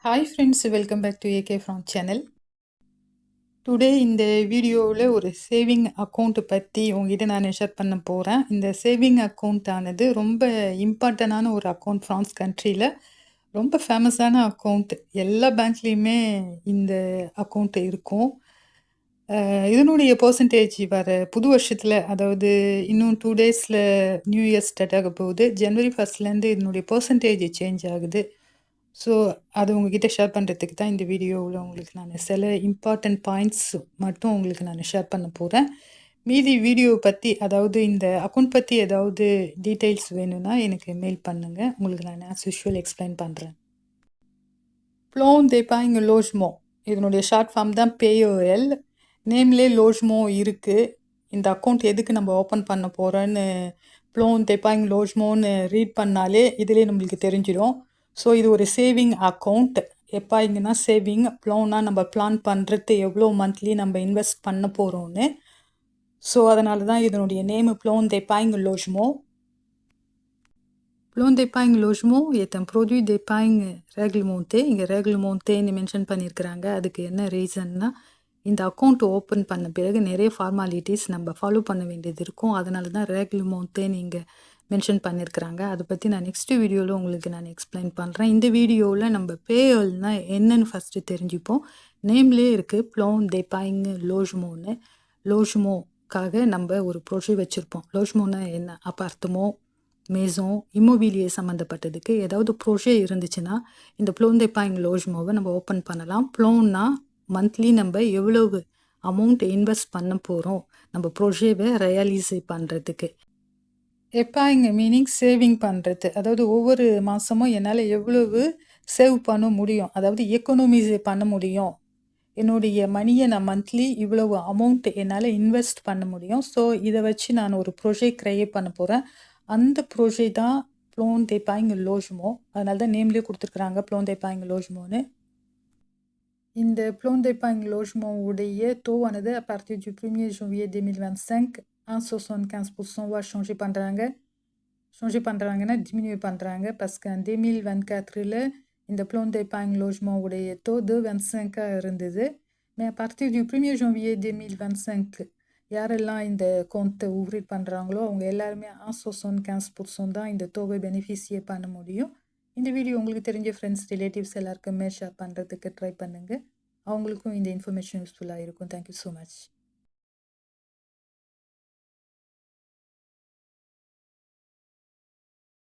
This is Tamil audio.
Hi friends, welcome back to AK From Channel. Today இந்த வீடியோவில் ஒரு சேவிங் அக்கௌண்ட் பற்றி உங்ககிட்ட நான் ஷேர் பண்ண போகிறேன். இந்த சேவிங் அக்கௌண்ட் ஆனது ரொம்ப இம்பார்ட்டண்டான ஒரு அக்கௌண்ட் ஃப்ரான்ஸ் கண்ட்ரியில். ரொம்ப ஃபேமஸான அக்கௌண்ட். எல்லா பேங்க்லேயுமே இந்த அக்கௌண்ட் இருக்கும். இதனுடைய பர்சன்டேஜ் வர புது வருஷத்தில், அதாவது இன்னும் 2 டேஸில் நியூ இயர் ஸ்டார்ட் ஆக போகுது. ஜனவரி 1ஸ்ட்லேருந்து இதனுடைய பர்சன்டேஜ் சேஞ்ச் ஆகுது. ஸோ அது உங்ககிட்ட ஷேர் பண்ணுறதுக்கு தான் இந்த வீடியோவில் உங்களுக்கு நான் சில இம்பார்ட்டன்ட் பாயிண்ட்ஸ் மட்டும் உங்களுக்கு நான் ஷேர் பண்ண போகிறேன். மீதி வீடியோ பற்றி, அதாவது இந்த அக்கௌண்ட் பற்றி ஏதாவது டீட்டெயில்ஸ் வேணும்னா எனக்கு மெயில் பண்ணுங்கள். உங்களுக்கு நான் ஆஸ் யூஷுவல் எக்ஸ்பிளைன் பண்ணுறேன். ப்ளோன் d'épargne logement, இதனுடைய ஷார்ட் ஃபார்ம் தான் PEOL. நேம்லே லோஜ்மோ இருக்குது. இந்த அக்கௌண்ட் எதுக்கு நம்ம ஓப்பன் பண்ண போகிறோன்னு ப்ளோன் d'épargne logementனு ரீட் பண்ணாலே இதிலே நம்மளுக்கு தெரிஞ்சிடும். ஸோ இது ஒரு சேவிங் அக்கௌண்ட். எப்பாயிங்கன்னா சேவிங், ப்ளோன்னா நம்ம பிளான் பண்ணுறது எவ்வளோ மந்த்லி நம்ம இன்வெஸ்ட் பண்ண போகிறோன்னு. ஸோ அதனால தான் இதனுடைய name blown d'épargne logement. Plan d'épargne logement est un produit d'épargne réglementé. இங்கே réglementéன்னு மென்ஷன் பண்ணியிருக்கிறாங்க. அதுக்கு என்ன ரீசன்னா, இந்த அக்கௌண்ட் ஓப்பன் பண்ண பிறகு நிறைய ஃபார்மாலிட்டிஸ் நம்ம ஃபாலோ பண்ண வேண்டியது இருக்கும். அதனால தான் réglementéன்னு இங்கே மென்ஷன் பண்ணியிருக்கிறாங்க. அதை பற்றி நான் நெக்ஸ்ட் வீடியோவில் உங்களுக்கு நான் எக்ஸ்பிளைன் பண்ணுறேன். இந்த வீடியோவில் நம்ம பேயல்னா என்னன்னு ஃபஸ்ட்டு தெரிஞ்சுப்போம். நேம்லேயே இருக்குது Plan d'épargne logementனு. லோஜ்மோக்காக நம்ம ஒரு ப்ரொஜெக்ட் வச்சுருப்போம். லோஜ்மோன்னா என்ன? அப்பார்ட்மெண்ட், மேசோன், இம்மோபிலியே சம்மந்தப்பட்டதுக்கு ஏதாவது ப்ரொஜெக்ட் இருந்துச்சுன்னா இந்த ப்ளோன் d'épargne லோஜ்மோவை நம்ம ஓப்பன் பண்ணலாம். ப்ளோன்னா மந்த்லி நம்ம எவ்வளவு அமௌண்ட் இன்வெஸ்ட் பண்ண போகிறோம் நம்ம ப்ரொஜெக்டை ரியலைஸ் பண்ணுறதுக்கு. எப்பாயிங்க மீனிங் சேவிங் பண்ணுறது. அதாவது ஒவ்வொரு மாதமும் என்னால் எவ்வளவு சேவ் பண்ண முடியும், அதாவது எக்கனாமிஸ் பண்ண முடியும், என்னுடைய மணியை நான் மந்த்லி இவ்வளவு அமௌண்ட் என்னால் இன்வெஸ்ட் பண்ண முடியும். ஸோ இதை வச்சு நான் ஒரு ப்ரொஜெக்ட் க்ரியேட் பண்ண போகிறேன். அந்த ப்ரொஜெக்ட் தான் ப்ளோன் d'épargne logement. அதனால தான் நேம்லேயே கொடுத்துருக்குறாங்க ப்ளோன் d'épargne logementனு. இந்த ப்ளோன் d'épargne logement உடைய தோவானது à partir du 1er janvier 2025 1,75% changer பண்ணுறாங்க. பண்ணுறாங்கன்னா டிமினியூ பண்ணுறாங்க. பஸ்க்கு 2024ல் இந்த ப்ளோன் d'épargne logement உடைய தோ 2,25 இருந்தது. mais à partir du 1er janvier 2025 யாரெல்லாம் இந்த அக்கௌண்ட்டை ஓவ்ரீட் பண்ணுறாங்களோ அவங்க எல்லாருமே 1,75% தான் இந்த தோவை பெனிஃபிஷியே பண்ண முடியும். இந்த வீடியோ உங்களுக்கு தெரிஞ்ச ஃப்ரெண்ட்ஸ், ரிலேட்டிவ்ஸ் எல்லாருக்குமே ஷேர் பண்ணுறதுக்கு ட்ரை பண்ணுங்கள். அவங்களுக்கும் இந்த இன்ஃபர்மேஷன் யூஸ்ஃபுல்லாக இருக்கும். Thank you so much.